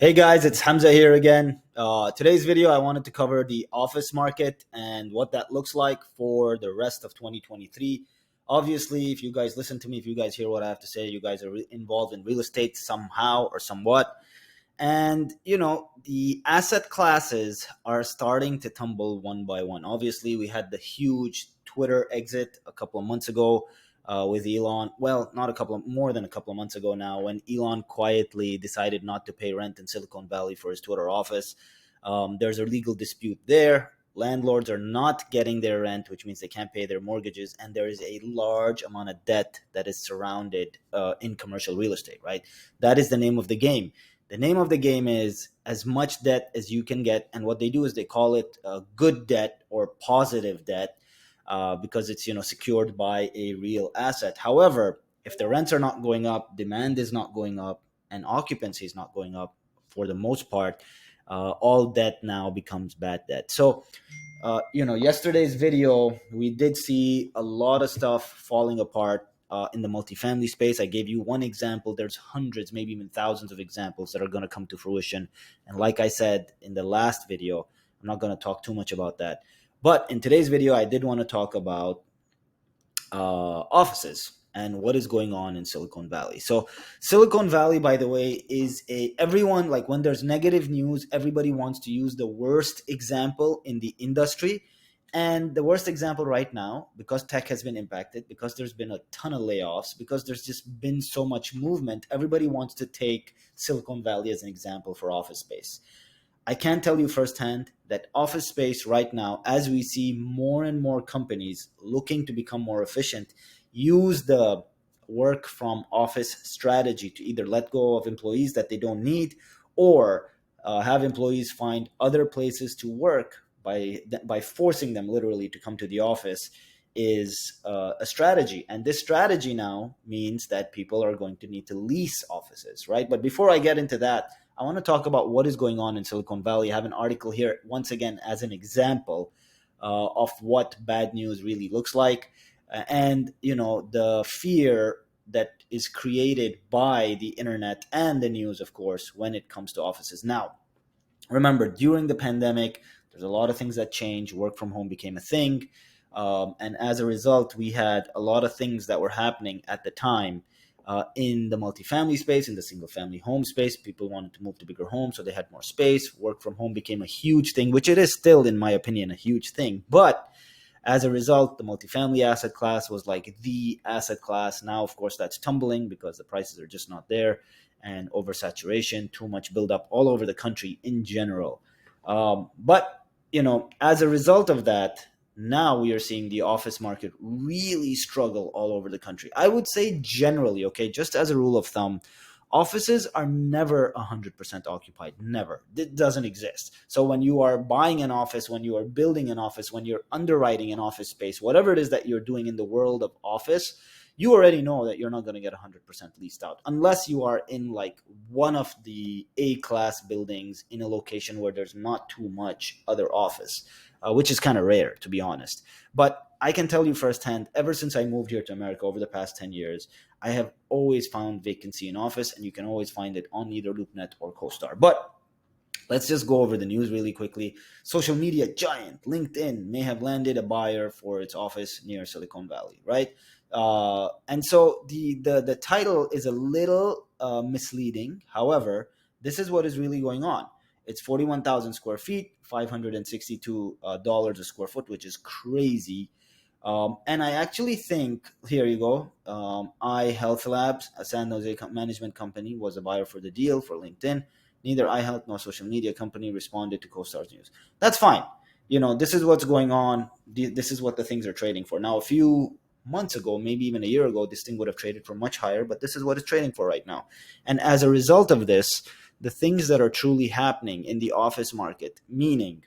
Hey guys, it's Hamza here again. Today's video, I wanted to cover the office market and what that looks like for the rest of 2023. Obviously, if you guys listen to me, if you guys hear what I have to say, you guys are involved in real estate somehow or somewhat. And, the asset classes are starting to tumble one by one. Obviously, we had the huge Twitter exit a couple of months ago with Elon. Well, not a couple of more than a couple of months ago now, when Elon quietly decided not to pay rent in Silicon Valley for his Twitter office. There's a legal dispute there. Landlords are not getting their rent, which means they can't pay their mortgages, and there is a large amount of debt that is surrounded in commercial real estate. Right, that is the name of the game. The name of the game is as much debt as you can get, and what they do is they call it good debt or positive debt, because it's secured by a real asset. However, if the rents are not going up, demand is not going up, and occupancy is not going up for the most part, all debt now becomes bad debt. So yesterday's video, we did see a lot of stuff falling apart in the multifamily space. I gave you one example. There's hundreds, maybe even thousands of examples that are going to come to fruition. And like I said in the last video, I'm not going to talk too much about that. But in today's video, I did want to talk about offices and what is going on in Silicon Valley. So Silicon Valley, by the way, is everyone, like, when there's negative news, everybody wants to use the worst example in the industry. And the worst example right now, because tech has been impacted, because there's been a ton of layoffs, because there's just been so much movement, everybody wants to take Silicon Valley as an example for office space. I can tell you firsthand that office space right now, as we see more and more companies looking to become more efficient, use the work from office strategy to either let go of employees that they don't need, or have employees find other places to work by forcing them literally to come to the office, is a strategy. And this strategy now means that people are going to need to lease offices, right? But before I get into that, I want to talk about what is going on in Silicon Valley. I have an article here, once again, as an example of what bad news really looks like. And, the fear that is created by the internet and the news, of course, when it comes to offices. Now, remember, during the pandemic, there's a lot of things that changed. Work from home became a thing. And as a result, we had a lot of things that were happening at the time in the multifamily space, in the single family home space. People wanted to move to bigger homes, so they had more space. Work from home became a huge thing, which it is still, in my opinion, a huge thing. But as a result, the multifamily asset class was like the asset class. Now, of course, that's tumbling because the prices are just not there, and oversaturation, too much buildup all over the country in general. But, as a result of that, now we are seeing the office market really struggle all over the country. I would say generally, okay, just as a rule of thumb, offices are never 100% occupied. Never. It doesn't exist. So when you are buying an office, when you are building an office, when you're underwriting an office space, whatever it is that you're doing in the world of office, you already know that you're not going to get 100% leased out unless you are in like one of the A class buildings in a location where there's not too much other office, which is kind of rare, to be honest. But I can tell you firsthand, ever since I moved here to America over the past 10 years, I have always found vacancy in office, and you can always find it on either LoopNet or CoStar. But let's just go over the news really quickly. Social media giant LinkedIn may have landed a buyer for its office near Silicon Valley, right? And so the title is a little misleading. However, this is what is really going on. It's 41,000 square feet, $562 a square foot, which is crazy. And I actually think, here you go, iHealth Labs, a San Jose management company, was a buyer for the deal for LinkedIn. Neither iHealth nor social media company responded to CoStar's news. That's fine. This is what's going on. This is what the things are trading for. Now, a few months ago, maybe even a year ago, this thing would have traded for much higher, but this is what it's trading for right now. And as a result of this, the things that are truly happening in the office market, meaning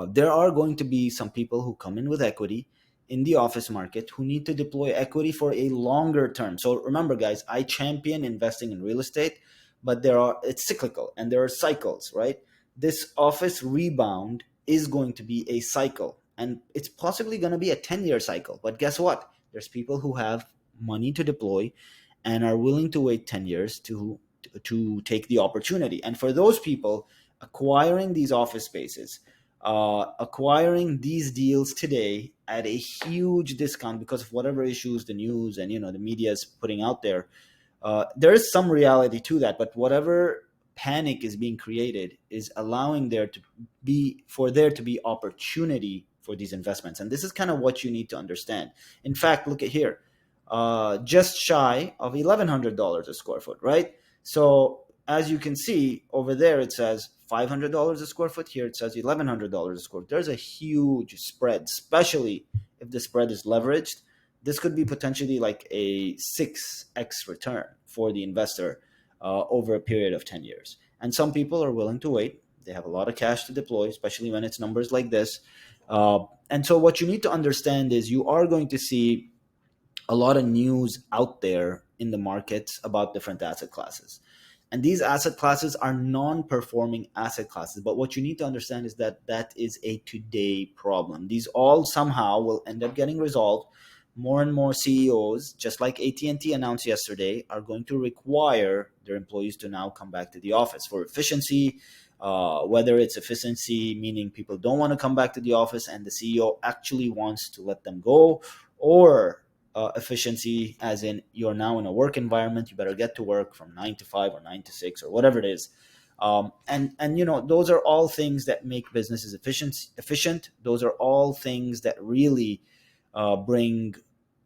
there are going to be some people who come in with equity in the office market who need to deploy equity for a longer term. So remember, guys, I champion investing in real estate, but it's cyclical and there are cycles, right? This office rebound is going to be a cycle, and it's possibly going to be a 10-year cycle. But guess what? There's people who have money to deploy and are willing to wait 10 years to to take the opportunity. And for those people acquiring these office spaces, acquiring these deals today at a huge discount because of whatever issues the news and the media is putting out there, there is some reality to that. But whatever panic is being created is allowing there to be opportunity for these investments. And this is kind of what you need to understand. In fact, look at here, just shy of $1,100 a square foot, right? So as you can see over there, it says $500 a square foot. Here it says $1,100 a square foot. There's a huge spread, especially if the spread is leveraged. This could be potentially like a 6x return for the investor over a period of 10 years. And some people are willing to wait. They have a lot of cash to deploy, especially when it's numbers like this. And so what you need to understand is you are going to see a lot of news out there in the markets about different asset classes. And these asset classes are non-performing asset classes. But what you need to understand is that that is a today problem. These all somehow will end up getting resolved. More and more CEOs, just like AT&T announced yesterday, are going to require their employees to now come back to the office for efficiency. Whether it's efficiency, meaning people don't want to come back to the office and the CEO actually wants to let them go, or efficiency as in you're now in a work environment, you better get to work from 9 to 5 or 9 to 6 or whatever it is. And those are all things that make businesses efficient. Those are all things that really bring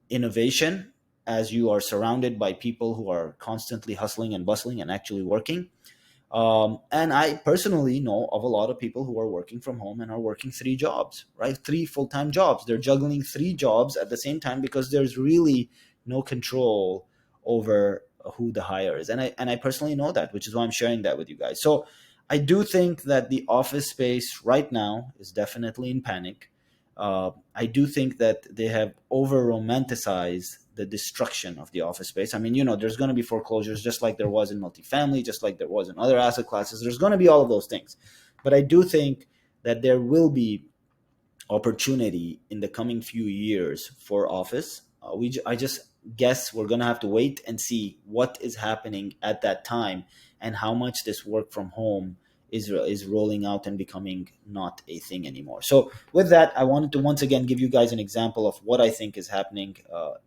innovation, as you are surrounded by people who are constantly hustling and bustling and actually working. And I personally know of a lot of people who are working from home and are working 3 jobs, right? 3 full-time jobs. They're juggling 3 jobs at the same time because there's really no control over who the hire is. And I personally know that, which is why I'm sharing that with you guys. So I do think that the office space right now is definitely in panic. I do think that they have over romanticized the destruction of the office space. I mean, there's going to be foreclosures just like there was in multifamily, just like there was in other asset classes. There's going to be all of those things. But I do think that there will be opportunity in the coming few years for office. I just guess we're going to have to wait and see what is happening at that time and how much this work from home is rolling out and becoming not a thing anymore. So with that, I wanted to once again give you guys an example of what I think is happening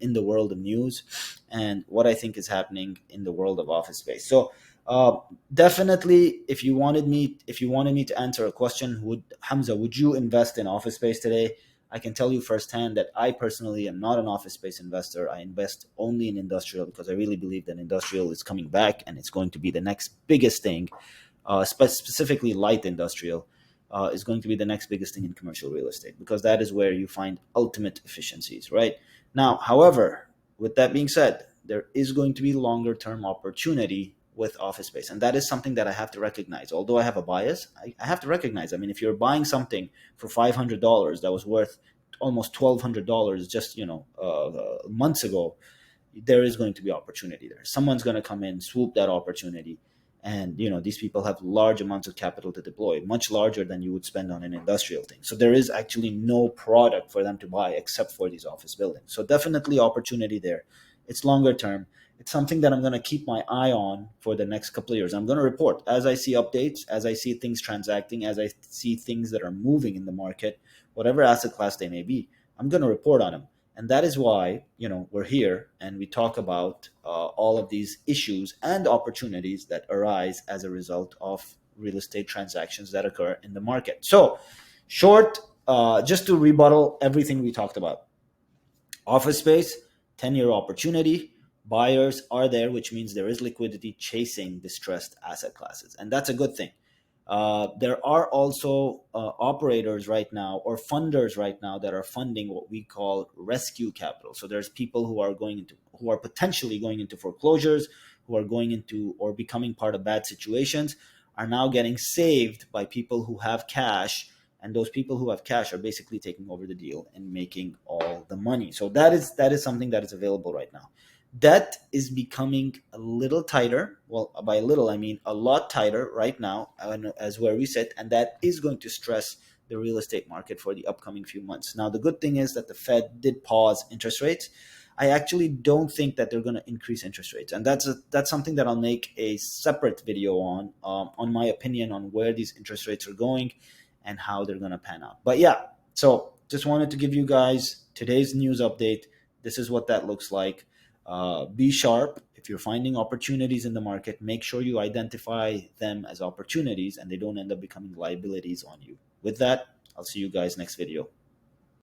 in the world of news and what I think is happening in the world of office space. So uh, definitely, if you wanted me to answer a question, would you invest in office space today? I can tell you firsthand that I personally am not an office space investor. I invest only in industrial because I really believe that industrial is coming back and it's going to be the next biggest thing. Specifically light industrial, is going to be the next biggest thing in commercial real estate because that is where you find ultimate efficiencies, right? Now, however, with that being said, there is going to be longer term opportunity with office space. And that is something that I have to recognize. Although I have a bias, I have to recognize. I mean, if you're buying something for $500 that was worth almost $1,200 just, months ago, there is going to be opportunity there. Someone's going to come in, swoop that opportunity. And these people have large amounts of capital to deploy, much larger than you would spend on an industrial thing. So there is actually no product for them to buy except for these office buildings. So definitely opportunity there. It's longer term. It's something that I'm going to keep my eye on for the next couple of years. I'm going to report as I see updates, as I see things transacting, as I see things that are moving in the market, whatever asset class they may be. I'm going to report on them. And that is why, we're here and we talk about all of these issues and opportunities that arise as a result of real estate transactions that occur in the market. So, short, just to rebuttal everything we talked about. Office space, 10-year opportunity. Buyers are there, which means there is liquidity chasing distressed asset classes. And that's a good thing. There are also operators right now or funders right now that are funding what we call rescue capital. So there's people who are potentially going into foreclosures, who are going into or becoming part of bad situations, are now getting saved by people who have cash. And those people who have cash are basically taking over the deal and making all the money. So that is something that is available right now. Debt is becoming a little tighter. Well, by little, I mean a lot tighter right now as where we sit. And that is going to stress the real estate market for the upcoming few months. Now, the good thing is that the Fed did pause interest rates. I actually don't think that they're going to increase interest rates, and that's something that I'll make a separate video on my opinion on where these interest rates are going and how they're going to pan out. But yeah, so just wanted to give you guys today's news update. This is what that looks like. Be sharp. If you're finding opportunities in the market, make sure you identify them as opportunities and they don't end up becoming liabilities on you. With that, I'll see you guys next video.